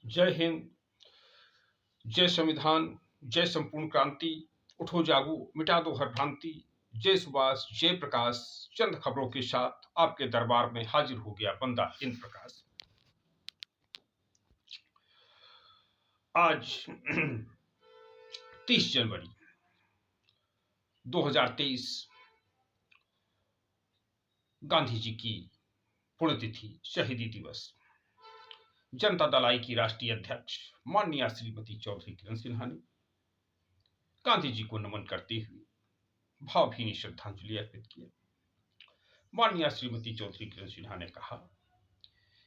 जय हिंद, जय संविधान, जय संपूर्ण क्रांति। उठो जागो, मिटा दो हर भ्रांति। जय सुभाष, जय प्रकाश। चंद खबरों के साथ आपके दरबार में हाजिर हो गया बंदा इंद्र प्रकाश। आज 30 जनवरी 2023 गांधी जी की पुण्यतिथि, शहीदी दिवस। जनता दल आई की राष्ट्रीय अध्यक्ष माननीय श्रीमती चौधरी किरण सिन्हा ने गांधी जी को नमन करते हुए भावभीनी श्रद्धांजलि अर्पित की। माननीय श्रीमती चौधरी किरण सिन्हा ने कहा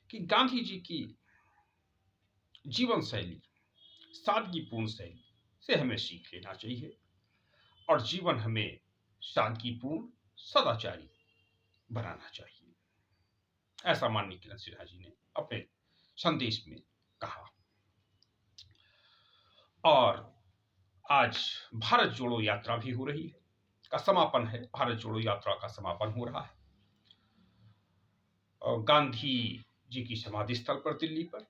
कि गांधी जी की जीवन शैली, सादगीपूर्ण शैली से हमें सीख लेना चाहिए और जीवन हमें सादगीपूर्ण, सदाचारी बनाना चाहिए। ऐसा माननीय किरण सिन्हा जी ने अपने संदेश में कहा। और आज भारत जोड़ो यात्रा भी हो रही है, का समापन है। भारत जोड़ो यात्रा का समापन हो रहा है और गांधी जी की समाधि स्थल पर दिल्ली पर।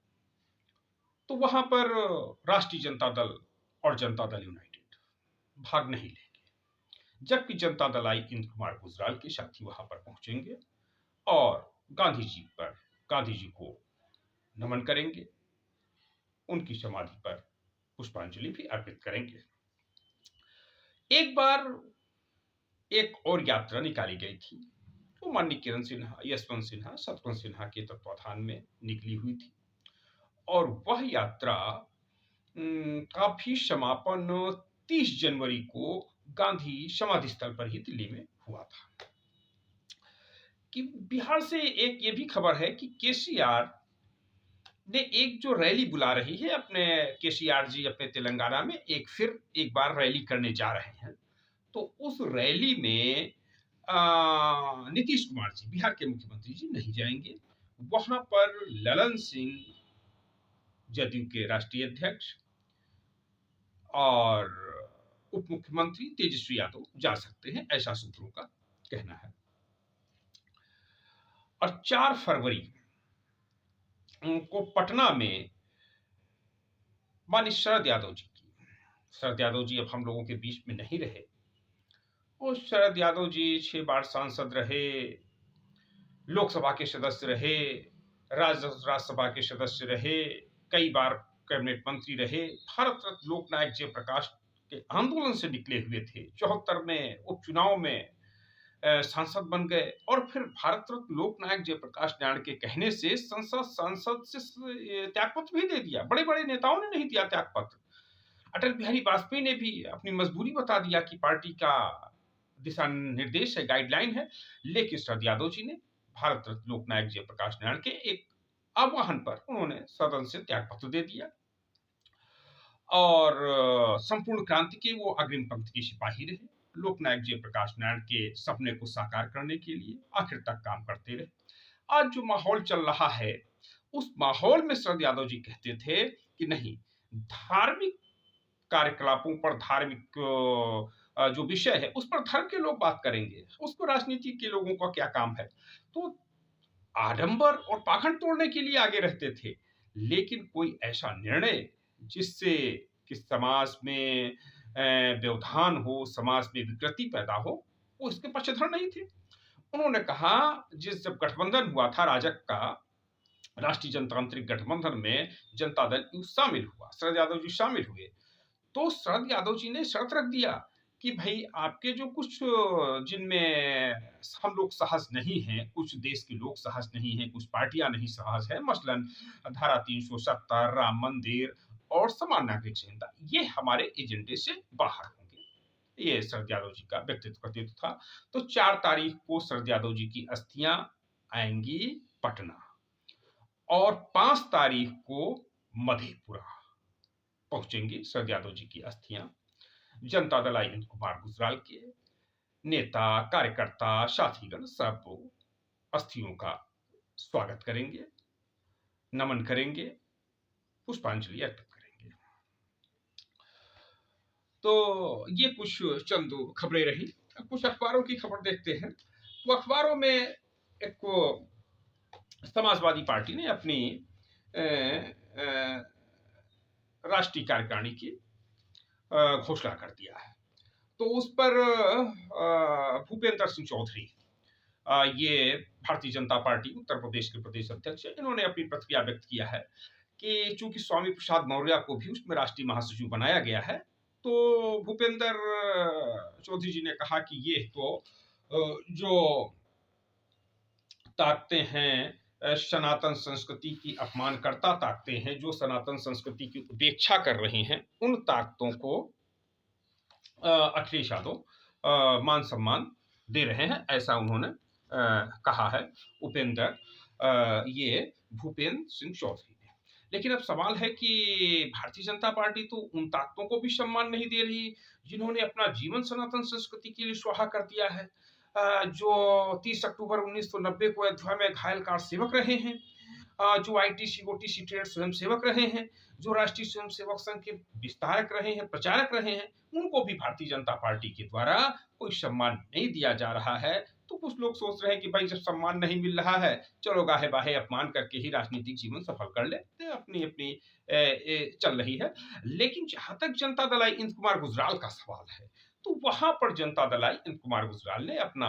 तो वहां पर राष्ट्रीय जनता दल और जनता दल यूनाइटेड भाग नहीं लेंगे, जबकि जनता दल आई इंद्र कुमार गुजराल के साथी वहां पर पहुंचेंगे और गांधी जी को नमन करेंगे, उनकी समाधि पर पुष्पांजलि भी अर्पित करेंगे। एक बार एक और यात्रा निकाली गई थी, वो माननीय किरण सिन्हा, यशवंत सिन्हा, शत्रुघ्न सिन्हा के तत्वाधान में निकली हुई थी और वह यात्रा का भी समापन 30 जनवरी को गांधी समाधि स्थल पर ही दिल्ली में हुआ था। कि बिहार से एक ये भी खबर है कि केसीआर ने एक जो रैली बुला रही है, अपने केसीआर जी अपने तेलंगाना में एक बार रैली करने जा रहे हैं। तो उस रैली में नीतीश कुमार जी, बिहार के मुख्यमंत्री जी, नहीं जाएंगे। वहां पर ललन सिंह, जदयू के राष्ट्रीय अध्यक्ष, और उप मुख्यमंत्री तेजस्वी यादव जा सकते हैं, ऐसा सूत्रों का कहना है। और 4 फरवरी को पटना में माननीय शरद यादव जी अब हम लोगों के बीच में नहीं रहे। वो शरद यादव जी 6 बार सांसद रहे, लोकसभा के सदस्य रहे, राज्यसभा के सदस्य रहे, कई बार कैबिनेट मंत्री रहे, भारत रत्न लोकनायक जयप्रकाश के आंदोलन से निकले हुए थे, 74 में उपचुनाव में सांसद बन गए और फिर भारत रत्न लोकनायक जयप्रकाश नारायण के कहने से सांसद से त्यागपत्र भी दे दिया। बड़े बड़े नेताओं ने नहीं दिया त्यागपत्र। अटल बिहारी वाजपेयी ने भी अपनी मजबूरी बता दिया कि पार्टी का दिशा निर्देश है, गाइडलाइन है, लेकिन शरद यादव जी ने भारत रत्न लोकनायक जयप्रकाश नारायण के एक आह्वान पर उन्होंने सदन से त्यागपत्र दे दिया और संपूर्ण क्रांति के वो अग्रिम पंक्ति के सिपाही रहे। लोकनायक जयप्रकाश नारायण के सपने को साकार करने के लिए आखिर तक काम करते रहे। आज जो माहौल चल रहा है, उस माहौल में शरद यादव जी कहते थे कि नहीं, धार्मिक कार्यकलापों पर, धार्मिक जो विषय है उस पर धर्म के लोग बात करेंगे, उसको राजनीति के लोगों का क्या काम है। तो आडंबर और पाखंड तोड़ने के लिए आगे रहते थे, लेकिन कोई ऐसा निर्णय जिससे कि समाज में व्यवधान हो, समाज में विकृति पैदा हो, वो इसके पक्षधर नहीं थे। उन्होंने कहा, जब गठबंधन हुआ था राजग का, राष्ट्रीय जनतांत्रिक गठबंधन में जनता दल शामिल हुआ, शरद यादव जी शामिल हुए, तो शरद यादव जी ने शर्त रख दिया कि भाई आपके जो कुछ जिनमें हम लोग सहज नहीं हैं, कुछ देश के लोग सहज नहीं हैं, कुछ पार्टियां नहीं सहज है, मसलन धारा 370, राम मंदिर और समान नागरिक संहिता, ये हमारे एजेंडे से बाहर होंगे। ये शरद यादव जी का व्यक्तित्व कृतित्व था। तो 4 तारीख को शरद यादव जी की अस्थियां आएंगी पटना और 5 तारीख को मधेपुरा पहुंचेंगी शरद यादव जी की अस्थियां। जनता दल इंद्र कुमार गुजराल के नेता, कार्यकर्ता, साथीगण सब अस्थियों का स्वागत करेंगे, नमन करेंगे, पुष्पांजलि अर्पित करेंगे। तो ये कुछ चंद खबरें रही। कुछ अखबारों की खबर देखते हैं। तो अखबारों में एक समाजवादी पार्टी ने अपनी राष्ट्रीय कार्यकारिणी की घोषणा कर दिया है। तो उस पर भूपेंद्र सिंह चौधरी, ये भारतीय जनता पार्टी उत्तर प्रदेश के प्रदेश अध्यक्ष हैं, इन्होंने अपनी प्रतिक्रिया व्यक्त किया है कि चूंकि स्वामी प्रसाद मौर्य को भी उसमें राष्ट्रीय महासचिव बनाया गया है, तो भूपेंद्र चौधरी जी ने कहा कि ये तो जो ताकतें हैं, सनातन संस्कृति की अपमानकर्ता ताकतें हैं, जो सनातन संस्कृति की उपेक्षा कर रही हैं, उन ताकतों को अखिलेश यादव मान सम्मान दे रहे हैं, ऐसा उन्होंने कहा है ये भूपेंद्र सिंह चौधरी ने। लेकिन अब सवाल है कि भारतीय जनता पार्टी तो उन ताकतों को भी सम्मान नहीं दे रही जिन्होंने अपना जीवन सनातन संस्कृति के लिए स्वाहा कर दिया है। जो 30 अक्टूबर 1990 को अयोध्या में घायल कार सेवक रहे हैं, जो आईटीसी ओटीसी ट्रेड स्वयं सेवक रहे हैं, जो राष्ट्रीय स्वयंसेवक संघ के विस्तारक रहे हैं, प्रचारक रहे हैं, उनको भी भारतीय जनता पार्टी के द्वारा कोई सम्मान नहीं दिया जा रहा है। तो कुछ लोग सोच रहे हैं कि भाई जब सम्मान नहीं मिल रहा है, चलो गाहे बाहे अपमान करके ही राजनीतिक जीवन सफल कर लेते हैं, अपनी अपनी चल रही है। लेकिन जहां तक जनता दल इंद कुमार गुजराल का सवाल है, तो वहां पर जनता दल इंद कुमार गुजराल ने अपना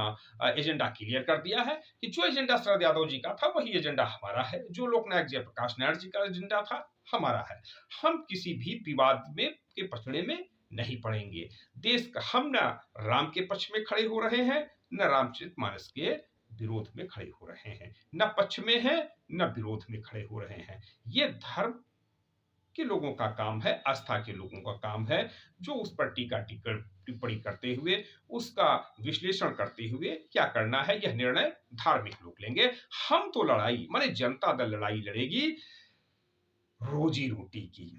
एजेंडा क्लियर कर दिया है कि जो एजेंडा शरद यादव जी का था वही एजेंडा हमारा है, जो लोकनायक जयप्रकाश नारायण जी का एजेंडा था हमारा है। हम किसी भी विवाद में के पचड़े में नहीं पड़ेंगे। देश का हम न राम के पक्ष में खड़े हो रहे हैं, न रामचरितमानस के विरोध में खड़े हो रहे हैं, न पक्ष में है न विरोध में खड़े हो रहे हैं। ये धर्म के लोगों का काम है, आस्था के लोगों का काम है, जो उस पर टीका टिप्पणी करते हुए, उसका विश्लेषण करते हुए क्या करना है, यह निर्णय धार्मिक लोग लेंगे। हम तो लड़ाई माने जनता दल लड़ाई लड़ेगी रोजी रोटी की,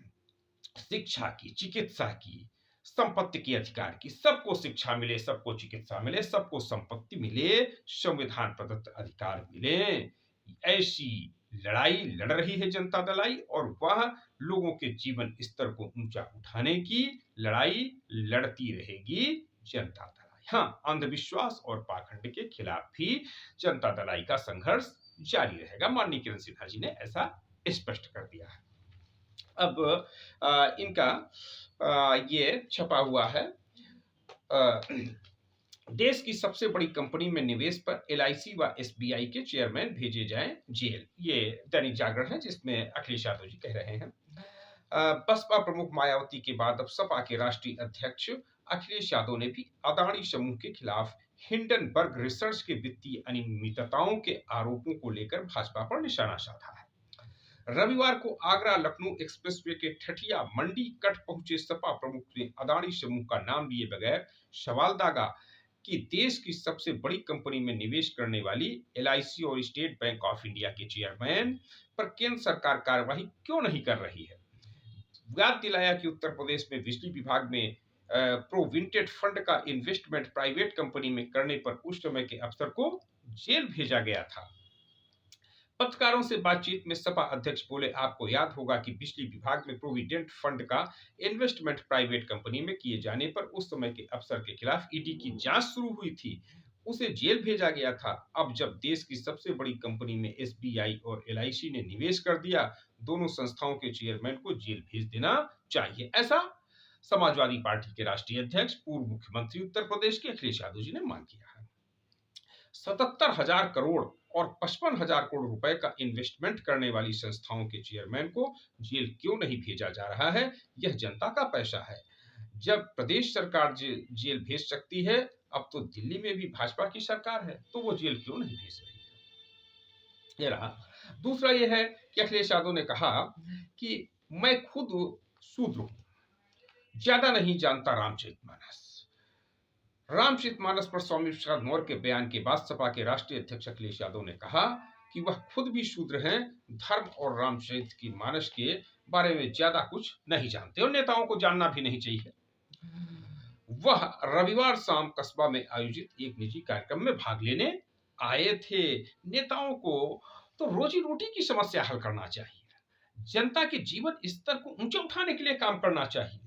शिक्षा की, चिकित्सा की, संपत्ति के अधिकार की। सबको शिक्षा मिले, सबको चिकित्सा मिले, सबको संपत्ति मिले, संविधान प्रदत्त अधिकार मिले, ऐसी लड़ाई लड़ रही है जनता दल और वह लोगों के जीवन स्तर को ऊंचा उठाने की लड़ाई लड़ती रहेगी जनता दल। हाँ, अंधविश्वास और पाखंड के खिलाफ भी जनता दल का संघर्ष जारी रहेगा। माननीय किरण सिन्हा जी ने ऐसा स्पष्ट कर दिया है। अब इनका ये छपा हुआ है, देश की सबसे बड़ी कंपनी में निवेश पर एलआईसी व एसबीआई के चेयरमैन भेजे जाएं जेल। ये दैनिक जागरण है, जिसमें अखिलेश यादव जी कह रहे हैं। बसपा प्रमुख मायावती के बाद अब सपा के राष्ट्रीय अध्यक्ष अखिलेश यादव ने भी अदानी समूह के खिलाफ हिंडनबर्ग रिसर्च के वित्तीय अनियमितताओं के आरोपों को लेकर भाजपा पर निशाना साधा है। रविवार को आगरा लखनऊ एक्सप्रेसवे के ठठिया मंडी कट पहुंचे सपा प्रमुख ने अदानी समूह का नाम लिए बगैर सवाल दागा कि देश की सबसे बड़ी कंपनी में निवेश करने वाली एलआईसी और स्टेट बैंक ऑफ इंडिया के चेयरमैन पर केंद्र सरकार कार्रवाई क्यों नहीं कर रही है। याद दिलाया कि उत्तर प्रदेश में बिजली विभाग में प्रोविडेंट फंड का इन्वेस्टमेंट प्राइवेट कंपनी में करने पर उस समय के अफसर को जेल भेजा गया था। पत्रकारों से बातचीत में सपा अध्यक्ष बोले, आपको याद होगा कि बिजली विभाग में प्रोविडेंट फंड का इन्वेस्टमेंट प्राइवेट कंपनी में किए जाने पर उस समय के अफसर के खिलाफ ईडी की जांच शुरू हुई थी, उसे जेल भेजा गया था। अब जब देश की सबसे बड़ी कंपनी में एसबीआई और एलआईसी ने निवेश कर दिया, दोनों संस्थाओं के चेयरमैन को जेल भेज देना चाहिए, ऐसा समाजवादी पार्टी के राष्ट्रीय अध्यक्ष पूर्व मुख्यमंत्री उत्तर प्रदेश के अखिलेश यादव जी ने मांग किया है। 77,000 करोड़ और 55,000 करोड़ रुपए का इन्वेस्टमेंट करने वाली संस्थाओं के चेयरमैन को जेल क्यों नहीं भेजा जा रहा है, यह जनता का पैसा है। जब प्रदेश सरकार जेल भेज सकती है, अब तो दिल्ली में भी भाजपा की सरकार है, तो वो जेल क्यों नहीं भेज रही है। ये रहा। दूसरा ये है कि अखिलेश यादव ने कहा कि मैं खुद शूद्र हूं, ज्यादा नहीं जानता रामचरितमानस। रामचरितमानस पर स्वामी प्रसाद मौर्य के बयान के बाद सपा के राष्ट्रीय अध्यक्ष अखिलेश यादव ने कहा कि वह खुद भी शूद्र हैं, धर्म और रामचरित की मानस के बारे में ज्यादा कुछ नहीं जानते और नेताओं को जानना भी नहीं चाहिए। वह रविवार शाम कस्बा में आयोजित एक निजी कार्यक्रम में भाग लेने आए थे। नेताओं को तो रोजी रोटी की समस्या हल करना चाहिए, जनता के जीवन स्तर को ऊंचा उठाने के लिए काम करना चाहिए।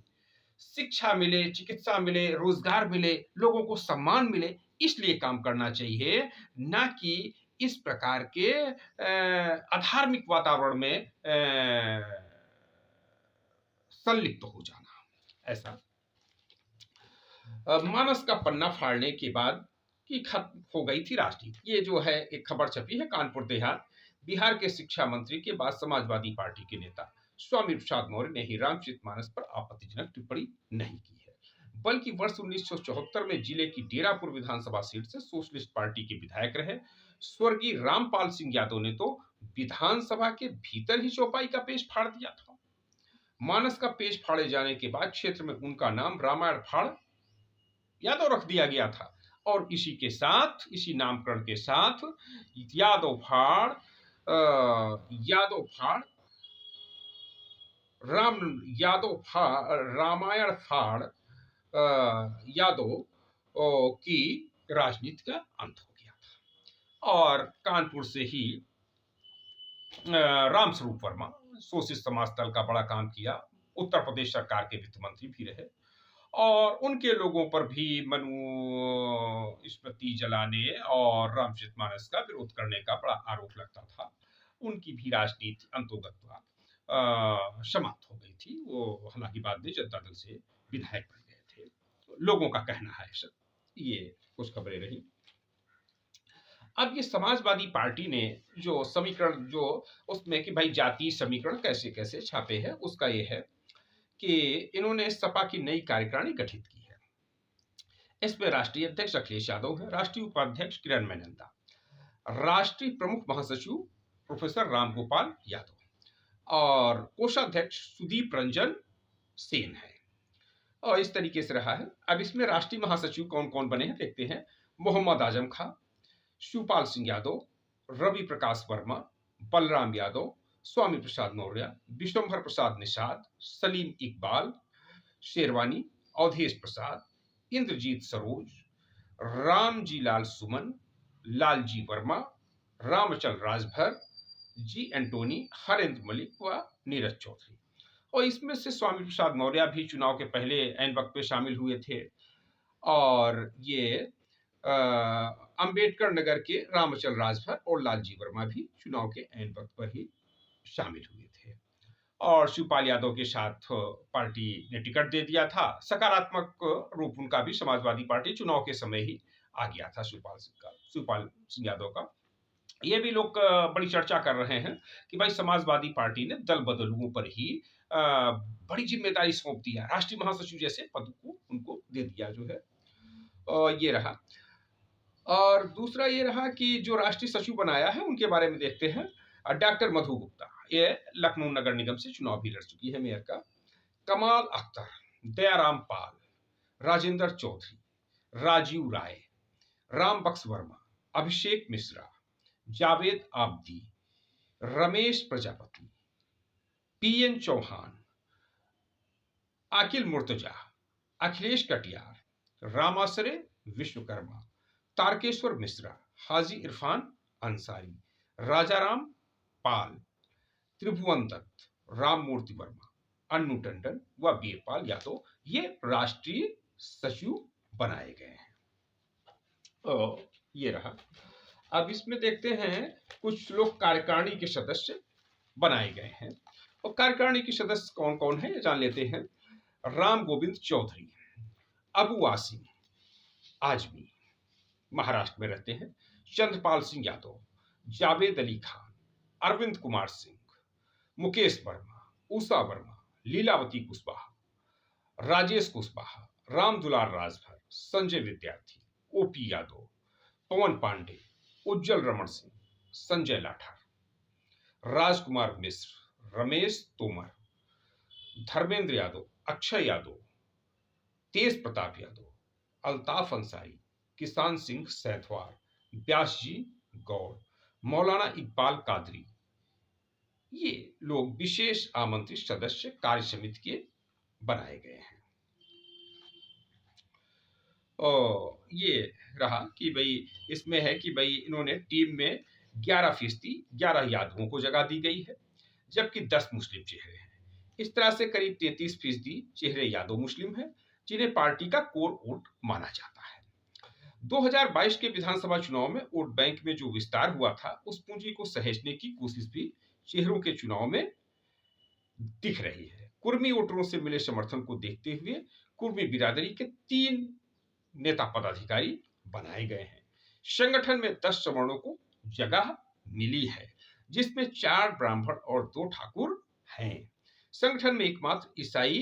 शिक्षा मिले, चिकित्सा मिले, रोजगार मिले, लोगों को सम्मान मिले, इसलिए काम करना चाहिए, ना कि इस प्रकार के अधार्मिक वातावरण में संलिप्त हो जाना। ऐसा मानस का पन्ना फाड़ने के बाद की खत्म हो गई थी राजनीति। ये जो है एक खबर छपी है कानपुर देहात। बिहार के शिक्षा मंत्री के बाद समाजवादी पार्टी के नेता स्वामी प्रसाद मौर्य ने ही रामचरितमानस पर आपत्तिजनक टिप्पणी नहीं की है, बल्कि वर्ष 1974 में जिले की डेरापुर विधानसभा सीट से सोशलिस्ट पार्टी के विधायक रहे स्वर्गीय रामपाल सिंह यादव ने तो विधानसभा के भीतर ही चौपाई का पेज फाड़ दिया था। मानस का पेज फाड़े जाने के बाद क्षेत्र में उनका नाम रामायण फाड़ यादव रख दिया गया था और इसी के साथ, इसी नामकरण के साथ यादव फाड़ यादव फाड़ राम यादव फाड़ रामायण फाड़ यादव की राजनीति का अंत हो गया था। और कानपुर से ही रामस्वरूप वर्मा शोषित समाज दल का बड़ा काम किया, उत्तर प्रदेश सरकार के वित्त मंत्री भी रहे और उनके लोगों पर भी स्मृति जलाने और रामचरितमानस का विरोध करने का बड़ा आरोप लगता था। उनकी भी राजनीति अंतोगत्वा समाप्त हो गई थी। वो हालांकि बाद में जनता दल से विधायक बन गए थे, लोगों का कहना है सर। ये कुछ खबरें रही। अब ये समाजवादी पार्टी ने जो समीकरण जो उसमें कि भाई जातीय समीकरण कैसे कैसे छापे हैं, उसका ये है कि इन्होंने सपा की नई कार्यकारिणी गठित की है। इसमें राष्ट्रीय अध्यक्ष अखिलेश यादव है, राष्ट्रीय उपाध्यक्ष किरण मेनन, राष्ट्रीय प्रमुख महासचिव प्रोफेसर रामगोपाल यादव और कोषाध्यक्ष सुदीप रंजन सेन है और इस तरीके से रहा है। अब इसमें राष्ट्रीय महासचिव कौन कौन बने हैं देखते हैं। मोहम्मद आजम खां, शिवपाल सिंह यादव, रवि प्रकाश वर्मा, बलराम यादव, स्वामी प्रसाद मौर्य, विश्वंभर प्रसाद निषाद, सलीम इकबाल शेरवानी, अवधेश प्रसाद, इंद्रजीत सरोज, रामजी लाल सुमन, लालजी वर्मा, रामचल राजभर, जी एंटोनी, हरेंद्र मलिक व नीरज चौधरी। और इसमें से स्वामी प्रसाद मौर्य भी चुनाव के पहले ऐन वक्त पे शामिल हुए थे और ये अंबेडकर नगर के रामचल राजभर और लालजी वर्मा भी चुनाव के ऐन वक्त पर ही शामिल हुए थे और शिवपाल यादव के साथ पार्टी ने टिकट दे दिया था। सकारात्मक रूप उनका भी समाजवादी पार्टी चुनाव के समय ही आ गया था शिवपाल सिंह यादव का। ये भी लोग बड़ी चर्चा कर रहे हैं कि भाई समाजवादी पार्टी ने दल बदलुओं पर ही बड़ी जिम्मेदारी सौंप दिया, राष्ट्रीय महासचिव जैसे पद को उनको दे दिया जो है। ये रहा और दूसरा ये रहा कि जो राष्ट्रीय सचिव बनाया है उनके बारे में देखते हैं। डॉक्टर मधु गुप्ता, ये लखनऊ नगर निगम से चुनाव भी लड़ चुकी है मेयर का। कमाल अख्तर, दयाराम पाल, राजेंद्र चौधरी, राजीव राय, राम बख्श वर्मा, अभिषेक मिश्रा, जावेद आब्दी, रमेश प्रजापति, पीएन चौहान, अकिल मुर्तजा, अखिलेश कटियार, रामासरे विश्वकर्मा, तारकेश्वर मिश्रा, हाजी इरफान अंसारी, राजाराम पाल, त्रिभुवन दत्त, राममूर्ति वर्मा, अन्नू टंडन व बीरपाल यादव ये राष्ट्रीय सचिव बनाए गए हैं। ये रहा। अब इसमें देखते हैं कुछ लोग कार्यकारिणी के सदस्य बनाए गए हैं और कार्यकारिणी के सदस्य कौन कौन है ये जान लेते हैं। राम गोविंद चौधरी, अबू आसिम आजमी महाराष्ट्र में रहते हैं, चंद्रपाल सिंह यादव, जावेद अली खान, अरविंद कुमार सिंह, मुकेश वर्मा, उषा वर्मा, लीलावती कुशवाहा, राजेश कुशवाहा, रामदुलार राजभर, संजय विद्यार्थी, ओपी यादव, पवन पांडे, उज्जवल रमन सिंह, संजय लाठार, राजकुमार मिश्र, रमेश तोमर, धर्मेंद्र यादव, अक्षय यादव, तेज प्रताप यादव, अल्ताफ अंसारी, किसान सिंह सैथवार, व्यास जी गौड़, मौलाना इकबाल कादरी, ये लोग विशेष आमंत्रित सदस्य कार्य समिति के बनाए गए हैं। और ये रहा कि भाई इसमें है कि भाई इन्होंने टीम में 11% 11 यादवों को जगह दी गई है जबकि 10 मुस्लिम चेहरे हैं। इस तरह से करीब 33% चेहरे यादव मुस्लिम हैं जिन्हें पार्टी का कोर वोट माना जाता है। 2022 के विधानसभा चुनाव में वोट बैंक में जो विस्तार हुआ था उस पूंजी को सहेजने की कोशिश भी चेहरों के चुनाव में दिख रही है। कुर्मी वोटरों से मिले समर्थन को देखते हुए कुर्मी बिरादरी के 3 नेता पदाधिकारी बनाए गए हैं। संगठन में 10 सवर्णों को जगह मिली है, जिसमें 4 ब्राह्मण और 2 ठाकुर हैं। संगठन में एकमात्र ईसाई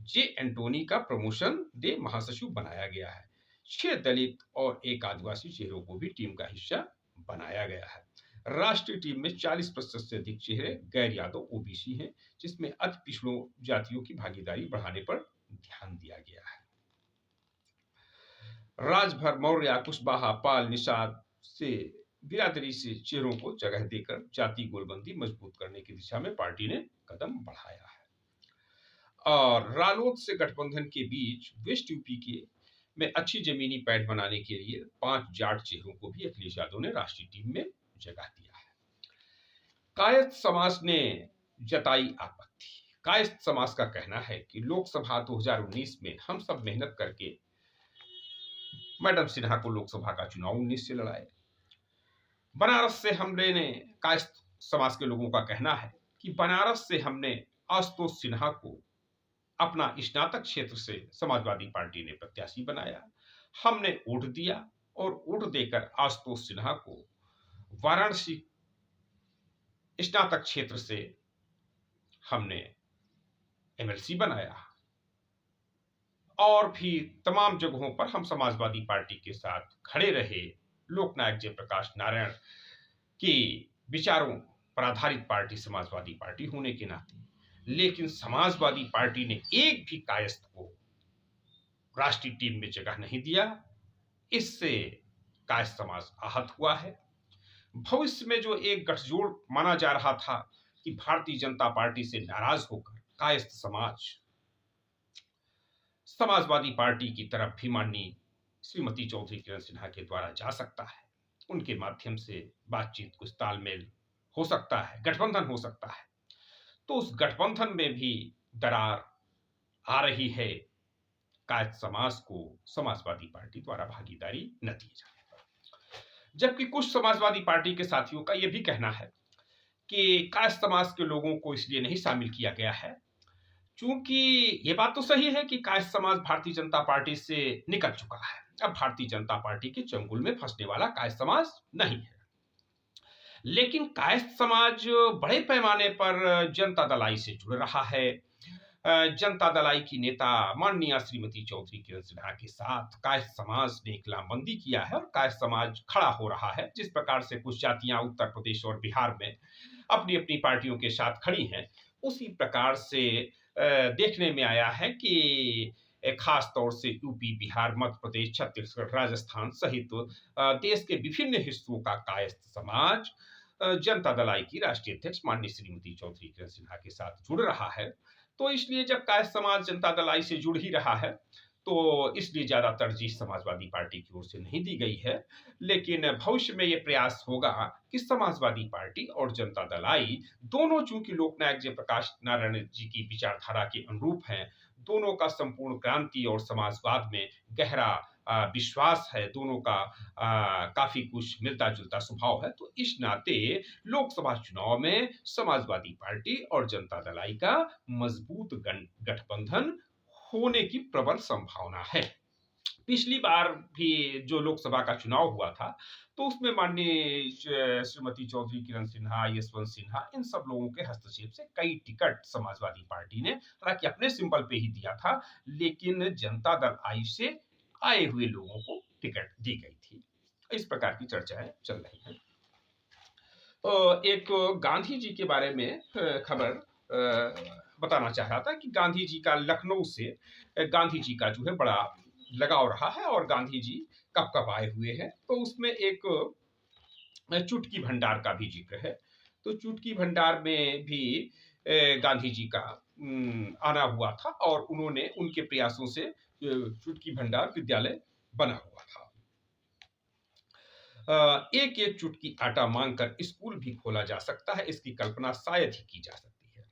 जे एंटोनी का प्रमोशन दे महासचिव बनाया गया है। 6 दलित और 1 आदिवासी चेहरों को भी टीम का हिस्सा बनाया गया है। राष्ट्रीय टीम में 40% से अधिक चेहरे गैर यादव ओबीसी हैं, जिसमें अति पिछड़ों जातियों की भागीदारी बढ़ाने पर ध्यान दिया गया है। राजभर, मौर्य, कुशवाहा, पाल, निषाद से बिरादरी से चेहरों को जगह देकर जाति गोलबंदी मजबूत करने की दिशा में पार्टी ने कदम बढ़ाया है। और रालोद से गठबंधन के बीच वेस्ट यूपी के में अच्छी जमीनी पैठ बनाने के लिए 5 जाट चेहरों को भी अखिलेश यादव ने राष्ट्रीय टीम में जगह दिया है। कायस्थ समाज ने जताई आपत्ति। कायस्थ समाज का कहना है कि लोकसभा 2019 में हम सब मेहनत करके मैडम सिन्हा को लोकसभा का चुनाव 19 से लड़ाए। बनारस से हमने ने कायस्थ समाज के लोगों का कहना है कि बनारस से हमने आशुतोष सिन्हा को अपना स्नातक क्षेत्र से समाजवादी पार्टी ने प्रत्याशी बनाया। हमने वोट दिया और वोट देकर आशुतोष सिन्हा को वाराणसी स्नातक क्षेत्र से हमने एमएलसी बनाया। और भी तमाम जगहों पर हम समाजवादी पार्टी के साथ खड़े रहे। लोकनायक जयप्रकाश नारायण के विचारों पर आधारित पार्टी समाजवादी पार्टी होने के नाते, लेकिन समाजवादी पार्टी ने एक भी कायस्थ को राष्ट्रीय टीम में जगह नहीं दिया। इससे कायस्थ समाज आहत हुआ है। भविष्य में जो एक गठजोड़ माना जा रहा था कि भारतीय जनता पार्टी से नाराज होकर कायस्थ समाज समाजवादी पार्टी की तरफ भी माननीय श्रीमती चौधरी किरण सिन्हा के द्वारा जा सकता है। उनके माध्यम से बातचीत, कुछ तालमेल हो सकता है, गठबंधन हो सकता है। तो उस गठबंधन में भी दरार आ रही है कायस्थ समाज को समाजवादी पार्टी द्वारा भागीदारी न दी जाने पर। जबकि कुछ समाजवादी पार्टी के साथियों का यह भी कहना है कि कायस्थ समाज के लोगों को इसलिए नहीं शामिल किया गया है क्योंकि ये बात तो सही है कि कायस्थ समाज भारतीय जनता पार्टी से निकल चुका है। अब भारतीय जनता पार्टी के चंगुल में फंसने वाला कायस्थ समाज नहीं है। लेकिन कायस्थ समाज बड़े पैमाने पर जनता दलाई से जुड़ रहा है। जनता दलाई की नेता माननीय श्रीमती चौधरी किरण सिन्हा के साथ कायस्थ समाज ने एक लामबंदी किया है और कायस्थ समाज खड़ा हो रहा है। जिस प्रकार से कुछ जातियां उत्तर प्रदेश और बिहार में अपनी अपनी पार्टियों के साथ खड़ी हैं, उसी प्रकार से देखने में आया है कि खास तौर से यूपी, बिहार, मध्य प्रदेश, छत्तीसगढ़, राजस्थान सहित देश के विभिन्न हिस्सों का कायस्थ समाज जनता दलाई की राष्ट्रीय अध्यक्ष माननीय श्रीमती चौधरी किरण सिन्हा के साथ जुड़ रहा है। तो इसलिए जब कायस्थ समाज जनता दलाई से जुड़ ही रहा है, तो इसलिए ज्यादा तरजीह समाजवादी पार्टी की ओर से नहीं दी गई है। लेकिन भविष्य में यह प्रयास होगा कि समाजवादी पार्टी और जनता दलाई दोनों, चूंकि लोकनायक जयप्रकाश नारायण जी की विचारधारा के अनुरूप हैं, दोनों का संपूर्ण क्रांति और समाजवाद में गहरा विश्वास है, दोनों का काफी कुछ मिलता जुलता स्वभाव है। तो इस नाते लोकसभा चुनाव में समाजवादी पार्टी और जनता दलाई का मजबूत गठबंधन होने की प्रबल संभावना है। पिछली बार भी जो लोकसभा का चुनाव हुआ था, तो उसमें माननीय श्रीमती चौधरी किरण सिन्हा, यशवंत सिन्हा, इन सब लोगों के हस्तक्षेप से कई टिकट समाजवादी पार्टी ने हालांकि अपने सिंबल पे ही दिया था, लेकिन जनता दल आई से आए हुए लोगों को टिकट दी गई थी। इस प्रकार की चर्चाएं चल रही हैं। एक गांधी जी के बारे में खबर बताना चाह रहा था कि गांधी जी का लखनऊ से गांधी जी का जो है बड़ा लगाव रहा है और गांधी जी कब कब आए हुए हैं। तो उसमें एक चुटकी भंडार का भी जिक्र है। तो चुटकी भंडार में भी गांधी जी का आना हुआ था और उन्होंने, उनके प्रयासों से चुटकी भंडार विद्यालय बना हुआ था। एक एक चुटकी आटा मांगकर स्कूल भी खोला जा सकता है, इसकी कल्पना शायद ही की जा सकती है।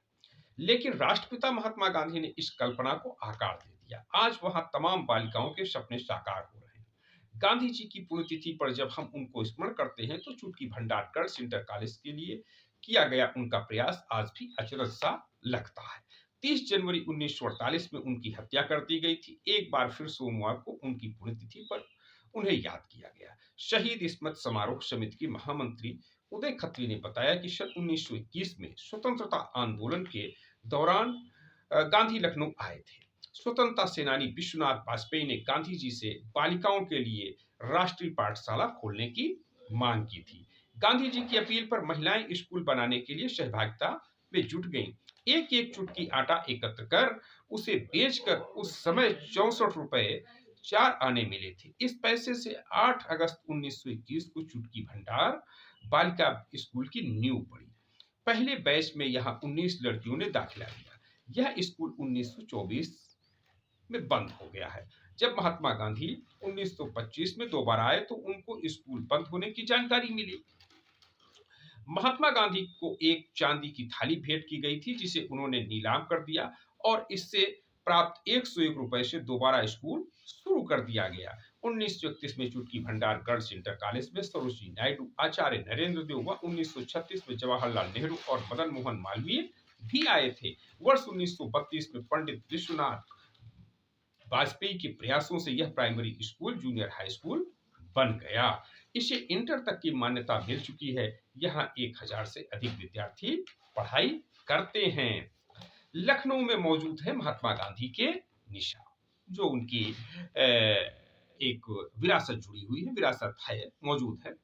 लेकिन राष्ट्रपिता महात्मा गांधी ने इस कल्पना को आकार दे दिया। आज वहां तमाम बालिकाओं के सपने साकार हो रहे हैं। गांधी जी की पुण्यतिथि पर जब हम उनको स्मरण करते हैं, तो चुटकी भंडार गर्ल्स इंटर कॉलेज के लिए किया गया उनका प्रयास आज भी अचरज सा लगता है। 30 जनवरी 1948 में उनकी हत्या कर दी गई थी। एक बार फिर सोमवार को उनकी पुण्यतिथि पर उन्हें याद किया गया। शहीद स्मृत समारोह समिति की महामंत्री उदय खत्री ने बताया कि सन 1921 में स्वतंत्रता आंदोलन के दौरान गांधी लखनऊ आए थे। स्वतंत्रता सेनानी विश्वनाथ वाजपेयी ने गांधी जी से बालिकाओं के लिए राष्ट्रीय पाठशाला खोलने की मांग की थी। गांधी जी की अपील पर महिलाएं स्कूल बनाने के लिए सहभागिता में जुट गईं। एक एक चुटकी आटा एकत्र कर उसे बेचकर उस समय 64 रुपए 4 आने मिले थे। इस पैसे से 8 अगस्त 1921 को चुटकी भंडार बालिका स्कूल की नींव पड़ी। पहले बैच में यहाँ 19 लड़कियों ने दाखिला लिया। यह स्कूल 1924 में बंद हो गया है। जब महात्मा गांधी 1925 में दोबारा आए तो उनको स्कूल बंद होने की जानकारी मिली। महात्मा गांधी को एक चांदी की थाली भेंट की गई थी जिसे उन्होंने नीलाम कर दिया और इससे प्राप्त 101 रुपए से दोबारा स्कूल शुरू कर दिया गया। 1931 में चुटकी भंडार गर्ल्स इंटर कॉलेज में सरोजिनी नायडू, आचार्य नरेंद्र देव व 1936 में जवाहरलाल नेहरू और मदन मोहन मालवीय भी आए थे। वर्ष 1932 में पंडित विश्वनाथ वाजपेयी के प्रयासों से यह primary school junior high school बन गया। इसे इंटर तक की मान्यता मिल चुकी है। यहाँ 1000 से अधिक विद्यार्थी पढ़ाई करते हैं। लखनऊ में मौजूद है महात्मा गांधी के निशान, जो उनकी एक विरासत जुड़ी हुई है, विरासत है, मौजूद है।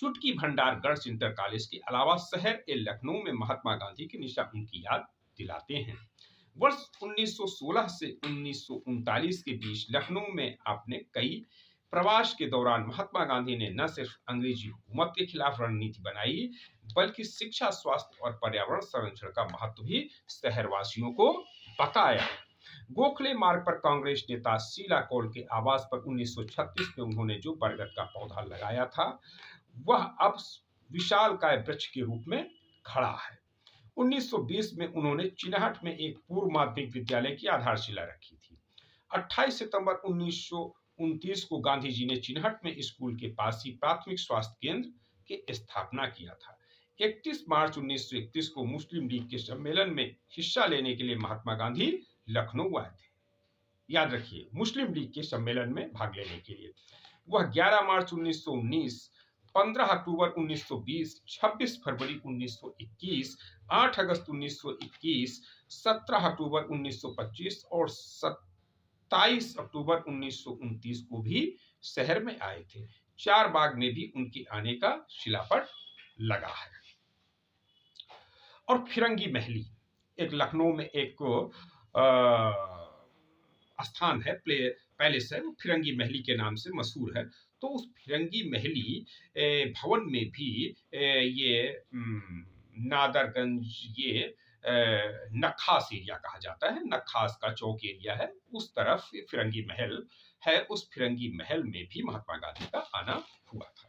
चुटकी भंडार गर्ल्स इंटर कॉलेज के अलावा शहर ए लखनऊ में महात्मा गांधी के निशान उनकी याद दिलाते हैं। वर्ष 1916 से 1939 के बीच लखनऊ में आपने कई प्रवास के दौरान महात्मा गांधी ने न सिर्फ अंग्रेजी हुकूमत के खिलाफ रणनीति बनाई, बल्कि शिक्षा, स्वास्थ्य और पर्यावरण संरक्षण का महत्व भी शहरवासियों को बताया। गोखले मार्ग पर कांग्रेस नेता शीला कौल के आवास पर 1936 में उन्होंने जो बरगद का पौधा लगाया था, वह अब विशालकाय वृक्ष के रूप में खड़ा है। 1920 में उन्होंने चिनहट में एक पूर्व माध्यमिक विद्यालय की आधारशिला रखी थी। 28 सितंबर 1929 को गांधी जी ने चिनहट में स्कूल के पास ही प्राथमिक स्वास्थ्य केंद्र की स्थापना किया था। 31 मार्च 1931 को मुस्लिम लीग के सम्मेलन में हिस्सा लेने के लिए महात्मा गांधी लखनऊ आए थे। याद रखिए, मुस्लिम लीग के सम्मेलन में भाग लेने के लिए। वह 11 मार्च 1919, 15 अक्टूबर 1920, 26 फरवरी 1921, 8 अगस्त 1921, 17 अक्टूबर 1925 और 27 अक्टूबर 1929 को भी शहर में आए थे। चार बाग में भी उनके आने का शिलापट लगा है। और फिरंगी महली, एक लखनऊ में एक स्थान है, पैलेस है, वो फिरंगी महली के नाम से मशहूर है। तो उस फिरंगी महली भवन में भी ये नादरगंज, ये नखास एरिया कहा जाता है, नखास का चौक एरिया है, उस तरफ फिरंगी महल है। उस फिरंगी महल में भी महात्मा गांधी का आना हुआ था।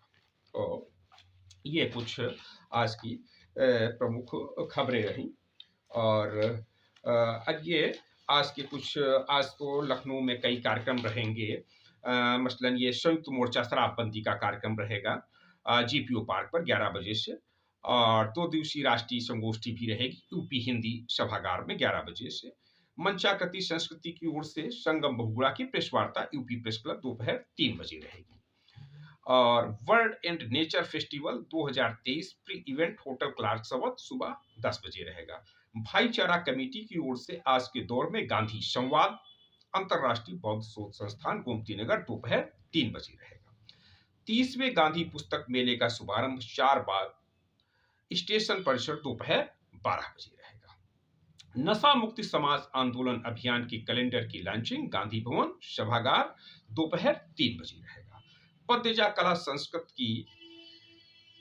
तो ये कुछ आज की प्रमुख खबरें रही। और ये आज के कुछ, आज तो लखनऊ में कई कार्यक्रम रहेंगे। मसलन ये संयुक्त मोर्चा शराबबंदी का कार्यक्रम रहेगा जीपीओ पार्क पर 11 बजे से, और 2 दिवसीय राष्ट्रीय संगोष्ठी भी रहेगी यूपी हिंदी सभागार में 11 बजे से। मंचाकृति संस्कृति की ओर से संगम बहुगुणा की प्रेस वार्ता यूपी प्रेस क्लब दोपहर 3 बजे रहेगी। और world and nature festival 2023 pre event hotel Clarks Awadh सुबह 10 बजे रहेगा। भाईचारा कमेटी की ओर से आज के दौर में गांधी संवाद अंतरराष्ट्रीय बौद्ध शोध संस्थान गोमती नगर दोपहर 3 बजे रहेगा। 30वें गांधी पुस्तक मेले का शुभारंभ 4 बाग स्टेशन परिसर दोपहर 12 बजे रहेगा। नशा मुक्ति समाज आंदोलन अभियान की कैलेंडर की लॉन्चिंग गांधी भवन सभागार दोपहर 3 बजे रहेगा। पद्यजा कला संस्कृत की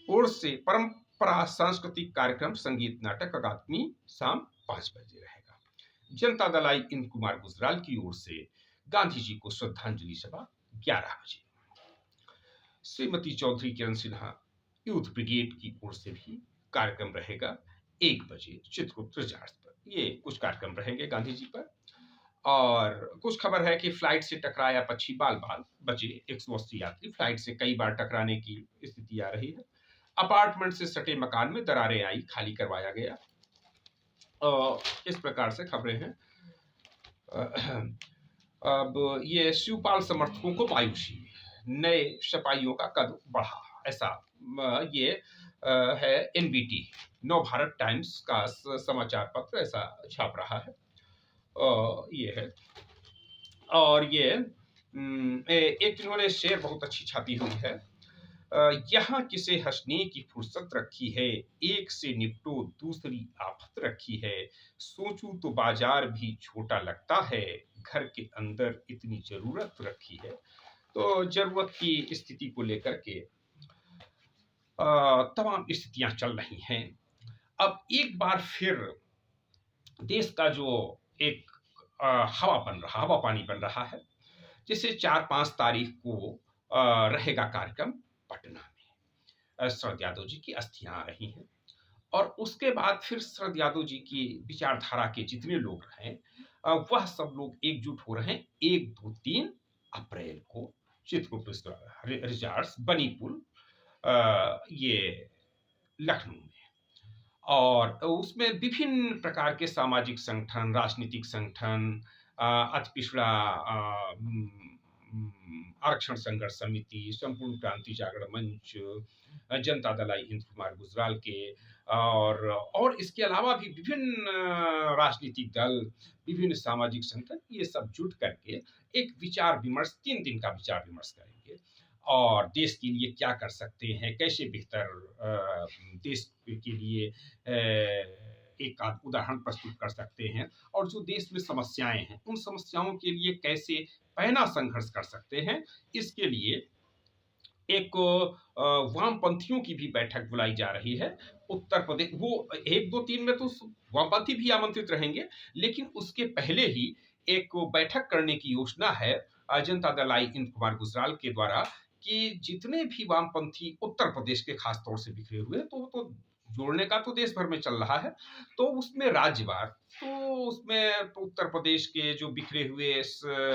ओर से परंपरा सांस्कृतिक कार्यक्रम संगीत नाटक अकादमी शाम 5 बजे रहेगा। जनता दल आई इंद कुमार गुजराल की ओर से गांधी जी को श्रद्धांजलि सभा 11 बजे। श्रीमती चौधरी किरण सिन्हा यूथ ब्रिगेड की ओर से भी कार्यक्रम रहेगा 1 बजे चित्रगुप्त रिजॉर्ट पर। ये कुछ कार्यक्रम रहेंगे गांधी जी पर। और कुछ खबर है कि फ्लाइट से टकराया पक्षी, बाल बाल बचे 180 यात्री। फ्लाइट से कई बार टकराने की स्थिति आ रही है। अपार्टमेंट से सटे मकान में दरारें आई, खाली करवाया गया। इस प्रकार से खबरें हैं। अब ये शिवपाल समर्थकों को मायूसी, नए सिपाहियों का कद बढ़ा, ऐसा ये है एनबीटी, नव भारत टाइम्स का समाचार पत्र ऐसा छाप रहा है। ये है। और ये एक इन्होंने शेर बहुत अच्छी छापी हुई है। यहाँ किसे हंसने की फुर्सत रखी है, एक से निपटो दूसरी आफत रखी है, सोचूं तो बाजार भी छोटा लगता है, घर के अंदर इतनी जरूरत रखी है। तो जरूरत की स्थिति को लेकर के तमाम स्थितियां चल रही हैं। अब एक बार फिर देश का जो एक हवा पानी बन रहा है, जैसे 4-5 तारीख को रहेगा कार्यक्रम पटना में, शरद यादव जी की अस्थियां आ रही हैं। और उसके बाद फिर शरद यादव जी की विचारधारा के जितने लोग हैं, वह सब लोग एकजुट हो रहे हैं 1, 2, 3 अप्रैल को चित्रकूट रिजॉर्ट्स बनीपुल, ये लखनऊ में। और उसमें विभिन्न प्रकार के सामाजिक संगठन, राजनीतिक संगठन, अति पिछड़ा आरक्षण संघर्ष समिति, संपूर्ण क्रांति जागरण मंच, जनता दल आई हिंद कुमार गुजराल के, और इसके अलावा भी विभिन्न राजनीतिक दल, विभिन्न सामाजिक संगठन, ये सब जुट करके एक विचार विमर्श, 3 दिन का विचार विमर्श करेंगे। और देश के लिए क्या कर सकते हैं, कैसे बेहतर देश के लिए एक आध उदाहरण प्रस्तुत कर सकते हैं, और जो देश में समस्याएं हैं उन समस्याओं के लिए कैसे पहना संघर्ष कर सकते हैं। इसके लिए एक वामपंथियों की भी बैठक बुलाई जा रही है उत्तर प्रदेश। वो 1, 2, 3 में तो वामपंथी भी आमंत्रित रहेंगे, लेकिन उसके पहले ही एक बैठक करने की योजना है जनता दल आई हिंद कुमार गुजराल के द्वारा, कि जितने भी वामपंथी उत्तर प्रदेश के खास तौर से बिखरे हुए हैं, तो जोड़ने का तो देश भर में चल रहा है, तो उसमें राज्यवार, तो उसमें तो उत्तर प्रदेश के जो बिखरे हुए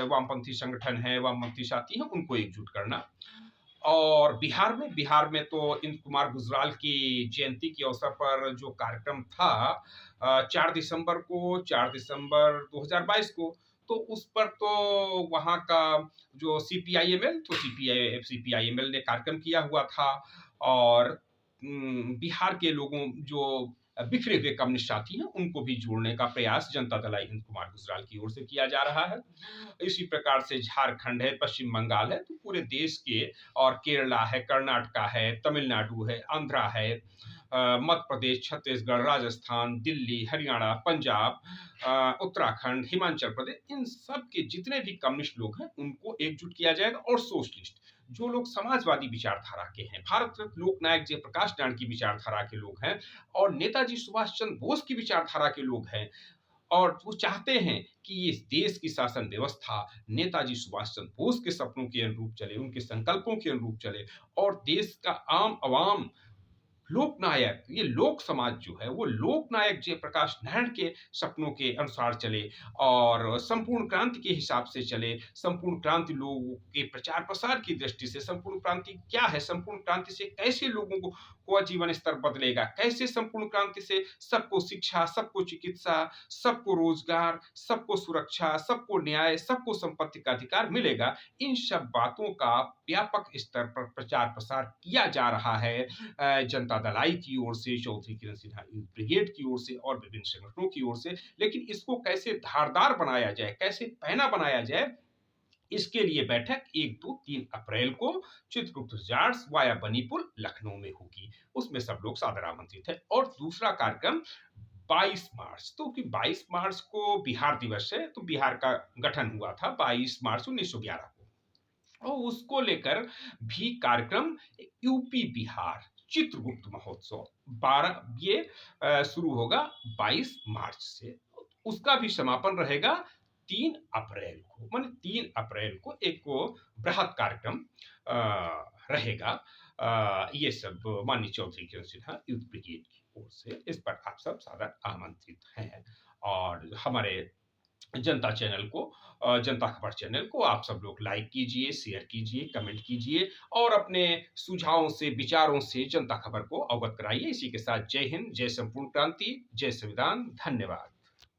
वामपंथी संगठन है, वामपंथी साथी हैं, उनको एकजुट करना। और बिहार में तो इंद्र कुमार गुजराल की जयंती के अवसर पर जो कार्यक्रम था 4 दिसंबर 2022 को, तो उस पर तो वहां का जो सीपीआईएमएल, तो सीपीआईएमएल ने कार्यक्रम किया हुआ था। और बिहार के लोगों जो बिखरे हुए कम्युनिस्ट साथी हैं, उनको भी जोड़ने का प्रयास जनता दल हिंद कुमार गुजराल की ओर से किया जा रहा है। इसी प्रकार से झारखंड है, पश्चिम बंगाल है, तो पूरे देश के, और केरला है, कर्नाटका है, तमिलनाडु है, आंध्रा है, मध्य प्रदेश, छत्तीसगढ़, राजस्थान, दिल्ली, हरियाणा, पंजाब, उत्तराखंड, हिमाचल प्रदेश, इन सब के जितने भी कम्युनिस्ट लोग हैं उनको एकजुट किया जाएगा। और सोशलिस्ट, जो लोग समाजवादी विचारधारा के हैं, भारत रत्न लोकनायक जयप्रकाश नारायण की विचारधारा के लोग हैं, और नेताजी सुभाष चंद्र बोस की विचारधारा के लोग हैं, और वो चाहते हैं कि इस देश की शासन व्यवस्था नेताजी सुभाष चंद्र बोस के सपनों के अनुरूप चले, उनके संकल्पों के अनुरूप चले, और देश का आम आवाम लोकनायक, ये लोक समाज जो है वो लोकनायक जयप्रकाश नारायण के सपनों के अनुसार चले, और संपूर्ण क्रांति के हिसाब से चले। संपूर्ण क्रांति लोगों के प्रचार प्रसार की दृष्टि से, संपूर्ण क्रांति क्या है, संपूर्ण क्रांति से कैसे लोगों को जीवन स्तर बदलेगा, कैसे संपूर्ण क्रांति से सबको शिक्षा, सबको चिकित्सा, सबको रोजगार, सबको सुरक्षा, सबको न्याय, सबको संपत्ति का अधिकार मिलेगा, इन सब बातों का व्यापक स्तर पर प्रचार प्रसार किया जा रहा है जनता दल आई की ओर से, चौधरी किरण सिन्हा ब्रिगेड की ओर से, और विभिन्न संगठनों की ओर से। लेकिन इसको कैसे धारदार बनाया जाए, कैसे पहना बनाया जाए, इसके लिए बैठक 1, 2, 3 अप्रैल को चित्रकूट रिजॉर्ट्स वाया बनीपुर लखनऊ में होगी। उसमें सब लोग सादर आमंत्रित है। और दूसरा कार्यक्रम 22 मार्च, तो कि 22 मार्च को बिहार दिवस है, तो बिहार का गठन हुआ था 22 मार्च 1911 को, और उसको लेकर भी कार्यक्रम यूपी बिहार चित्रगुप्त महोत्सव 12, ये शुरू होगा 22 मार्च से। उसका भी समापन रहेगा 3 अप्रैल को, माने 3 अप्रैल को एक को बृहद कार्यक्रम रहेगा। ये सब माननीय चौधरी किरण सिन्हा यूथ ब्रिगेड की ओर से, इस पर आप सब सादर आमंत्रित हैं। और हमारे जनता चैनल को जनता खबर चैनल को आप सब लोग लाइक कीजिए, शेयर कीजिए, कमेंट कीजिए और अपने सुझावों से, विचारों से जनता खबर को अवगत कराइए। इसी के साथ जय हिंद, जय संपूर्ण क्रांति, जय संविधान, धन्यवाद।